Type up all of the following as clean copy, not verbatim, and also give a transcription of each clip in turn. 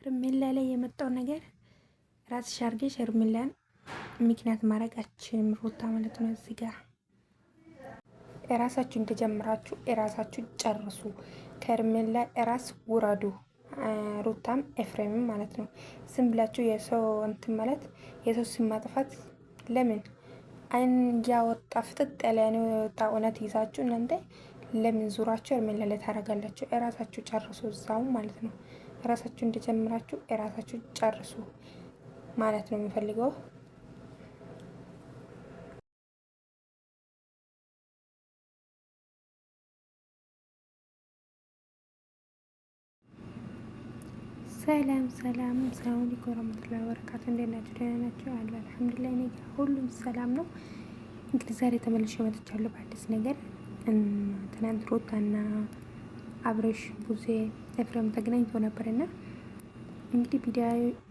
ሄርሜላ ላይ የመጣው ነገር ራስሽ አድርገሽ ሄርሜላን ምክንያት ማድረጋችን ሩታ ማለት ነው። እዚህ ጋር የራሳችሁ እንደጀምራችሁ የራሳችሁ ጨርሱ። ከሄርሜላ ራስ ውረዱ። ሩታም ኤፍሬምም ማለት ነው። ስም ብላችሁ የሰው እንትን ማለት የሰው ስም ማጥፋት ለምን አይን ያወጣ ፍጥጥ ያለ ነው የወጣ እውነት ይዛችሁ እናንተ ለምን ዙራችሁ ሄርሜላ ላይ ታደርጋላችሁ? የራሳችሁ ጨርሱ እዛው ማለት ነው። ራሳችሁ እንደጀምራችሁ የራሳችሁ ጨርሱ ማለት ነው የሚፈልገው። ሰላም ሰላም ሰላም አለይኩም ወራህመቱላሂ ወበረካቱ። እንዴት ናችሁ? ደህና ናችሁ? አለ አልሐምዱሊላህ። እኔ ጋር ሁሉም ሰላም ነው። እንግዲህ ዛሬ ተመልሼ መጥቻለሁ በአዲስ ነገር። ትናንት ሩታና አብረሽ ቡዜ ኤፍሬም ተገናኝቶ ነበርና እንግዲህ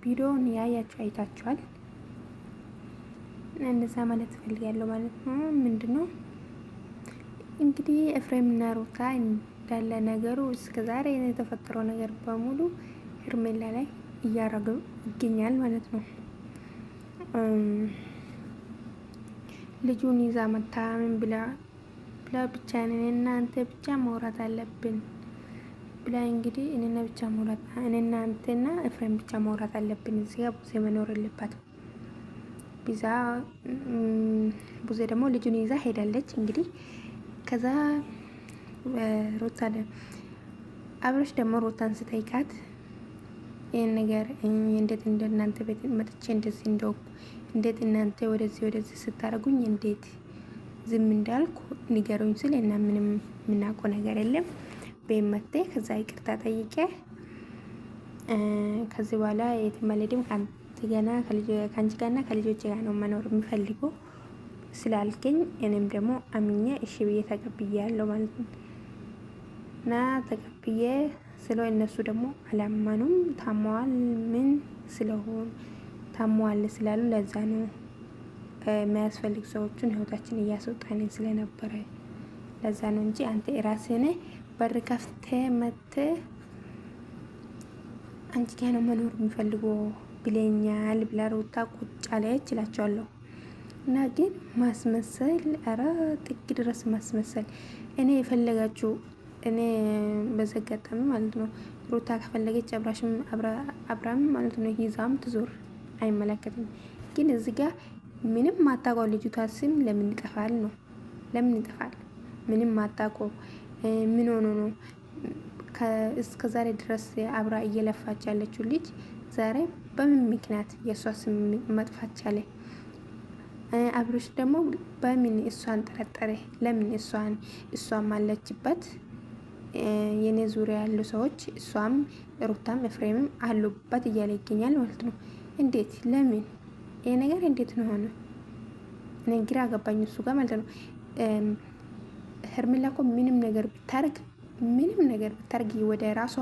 ቪዲዮውን ያያችሁ አይታችኋል። እንደዛ ማለት ፈልጋለሁ ማለት ነው። ምንድነው እንግዲህ ኤፍሬምና ሩታ እንዳለ ነገሩ እስከ ዛሬ የተፈጠረው ነገር በሙሉ ሄርሜላ ላይ እያረገ ይገኛል ማለት ነው። ልጁን ይዛ መታ ምን ብላ ብቻ እናንተ ብቻ ማውራት አለብን ብላ እንግዲህ እኔና አንተና ኤፍሬም ብቻ ማውራት አለብን። እዚህ ጋር ቡዜ መኖር የለባትም። ቡዜ ደግሞ ልጁን ይዛ ሄዳለች። እንግዲህ ከዛ ሩታ አብረሽ ደግሞ ሩታን ስጠይቃት ይህን ነገር እንዴት እንደናንተ ቤት መጥቼ እንደዚህ እንደወኩ እንዴት እናንተ ወደዚህ ስታደርጉኝ እንዴት ዝም እንዳልኩ ንገሩኝ ስል እና ምንም የምናውቀው ነገር የለም በመቴ ከዛ ይቅርታ ጠይቄ ከዚህ በኋላ የትም አልሄድም ከአንቺ ጋርና ከልጆቼ ጋር ነው መኖር የምፈልገው ስላልከኝ እኔም ደግሞ አምኜ እሺ ብዬ ተቀብያለሁ ማለት ነው። እና ተቀብዬ ስለ እነሱ ደግሞ አላመኑም። ታሟል ምን ስለሆን ታሟል ስላሉ ለዛ ነው የሚያስፈልግ ሰዎችን ህይወታችን እያስወጣን ስለነበረ ለዛ ነው እንጂ አንተ ራስህ በር ከፍተህ መተህ አንቺ ጋር ነው መኖር የሚፈልገው ብለኛል ብላ ሩታ ቁጭ አለች እላቸዋለሁ። እና ግን ማስመሰል ኧረ ጥግ ድረስ ማስመሰል። እኔ የፈለጋችሁ እኔ በዘጋጣሚ ማለት ነው ሩታ ከፈለገች አብራም ማለት ነው ይዛም ትዞር አይመለከትም። ግን እዚህ ጋር ምንም ማታውቀው ልጅቷ ስም ለምን ይጠፋል ነው? ለምን ይጠፋል? ምንም ማታውቀው ምን ሆኖ ነው እስከ ዛሬ ድረስ አብራ እየለፋች ያለችው ልጅ ዛሬ በምን ምክንያት የእሷ ስም መጥፋት ቻለ? አብሮሽ ደግሞ በምን እሷን ጠረጠረ? ለምን እሷም አለችበት የኔ ዙሪያ ያሉ ሰዎች እሷም ሩታም ኤፍሬምም አሉበት እያለ ይገኛል ማለት ነው። እንዴት ለምን ይሄ ነገር እንዴት ነው ሆነ? እኔ ግራ ገባኝ እሱ ጋር ማለት ነው። ሄርሜላ እኮ ምንም ነገር ብታረግ ወደ ራሷ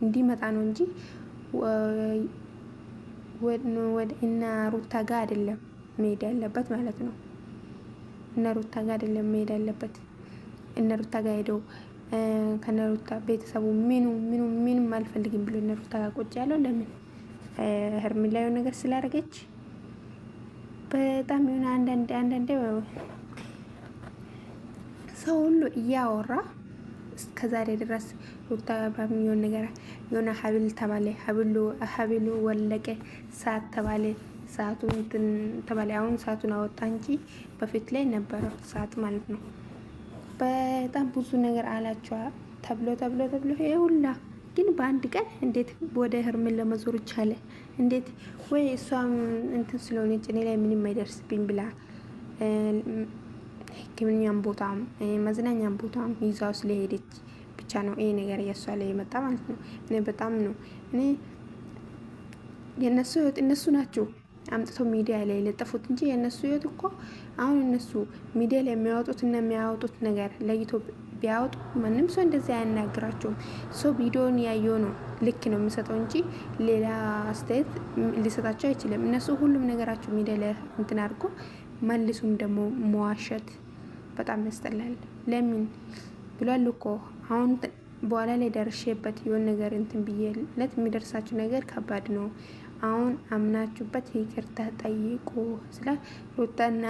እንዲመጣ ነው እንጂ ወደ እና ሩታ ጋር አይደለም መሄድ ያለበት ማለት ነው። እና ሩታ ጋር አይደለም መሄድ ያለበት። እነ ሩታ ጋር ሄደው ከነ ሩታ ቤተሰቡ ምንም አልፈልግም ብሎ እነ ሩታ ጋር ቁጭ ያለው ለምን? ሄርሜላ የሆነ ነገር ስላደረገች በጣም የሆነ አንዳንዴ ሰው ሁሉ እያወራ እስከዛሬ ድረስ ሩታ አብራም የሆነ ነገር የሆነ ሀብል ተባለ፣ ሀብሉ ወለቀ፣ ሰዓት ተባለ፣ ሰዓቱ እንትን ተባለ። አሁን ሰዓቱን አወጣ እንጂ በፊት ላይ ነበረው ሰዓት ማለት ነው። በጣም ብዙ ነገር አላቸዋ ተብሎ ይሄ ሁላ ግን በአንድ ቀን እንዴት ወደ ሄርሜላ ለመዞር ይቻለ? እንዴት ወይ እሷም እንትን ስለሆነች እኔ ላይ ምንም አይደርስብኝ ብላ ሕክምናም ቦታም መዝናኛም ቦታም ይዛው ስለሄደች ብቻ ነው ይሄ ነገር የእሷ ላይ የመጣ ማለት ነው። እኔ በጣም ነው የእነሱ ህይወት እነሱ ናቸው አምጥቶ ሚዲያ ላይ ለጠፉት እንጂ የእነሱ ህይወት እኮ አሁን እነሱ ሚዲያ ላይ የሚያወጡት እና የሚያወጡት ነገር ለይቶ ቢያወጡ ማንም ሰው እንደዚህ አያናግራቸውም። ሰው ቪዲዮን ያየው ነው ልክ ነው የሚሰጠው እንጂ ሌላ አስተያየት ሊሰጣቸው አይችልም። እነሱ ሁሉም ነገራቸው ሚዲያ ላይ እንትን አድርጎ መልሱም ደግሞ መዋሸት በጣም ያስጠላል። ለምን ብሏል እኮ አሁን በኋላ ላይ ደርሼበት የሆን ነገር እንትን ብዬለት የሚደርሳችሁ ነገር ከባድ ነው። አሁን አምናችሁበት ይቅርታ ጠይቁ ስለ ሩታና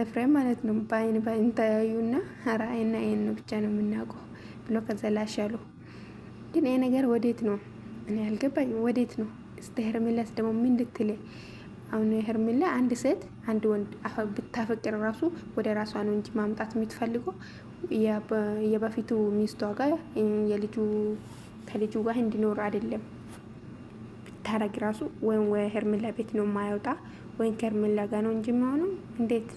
ኤፍሬም ማለት ነው። በአይን ተያዩና ኧረ አይን ነው ብቻ ነው የምናውቀው ብሎ ከዛ ላሻሉ። ግን ይሄ ነገር ወዴት ነው? እኔ አልገባኝ። ወዴት ነው? እስቲ ሄርሜላስ ደግሞ ምን ልትል? አሁን ሄርሜላ አንድ ሴት አንድ ወንድ ብታፈቅር ራሱ ወደ ራሷ ነው እንጂ ማምጣት የምትፈልገው የበፊቱ ሚስቷ ጋር ከልጁ ጋር እንዲኖር አይደለም። ብታረግ ራሱ ወይም ሄርሜላ ቤት ነው የማያወጣ ወይም ከሄርሜላ ጋር ነው እንጂ የሚሆነው። እንዴት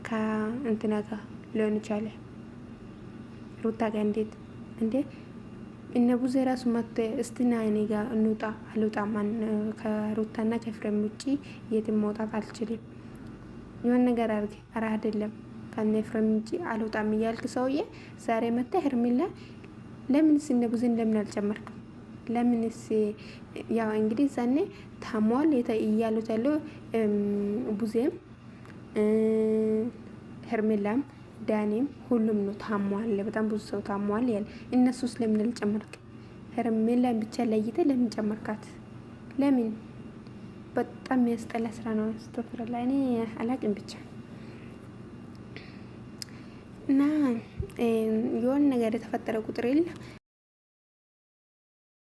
ከእንትና ጋር ሊሆን ይቻለ? ሩታ ጋር እንዴት እንዴ? እነ ቡዜ ራሱ መጥቶ እስቲና እኔ ጋር እንውጣ አልወጣም፣ ከሩታና ከኤፍሬም ውጪ የትም መውጣት አልችልም፣ የሆነ ነገር አድርግ። ኧረ አይደለም ከነ ኤፍሬም ውጪ አልወጣም እያልክ ሰውዬ ዛሬ መጣ ሄርሜላ። ለምንስ እነ ቡዜን ለምን አልጨመርክም? ለምንስ? ያው እንግዲህ ዛኔ ታሟል እያሉት ያለው ቡዜም ሄርሜላም ዳኒም ሁሉም ነው ታሟል። በጣም ብዙ ሰው ታሟል ያለ እነሱስ ለምን አልጨመርክ? ሄርሜላን ብቻ ለይተ ለምን ጨመርካት? ለምን? በጣም የሚያስጠላ ስራ ነው። ስተፍረላ እኔ አላቅም ብቻ እና የሆነ ነገር የተፈጠረ ቁጥር የለ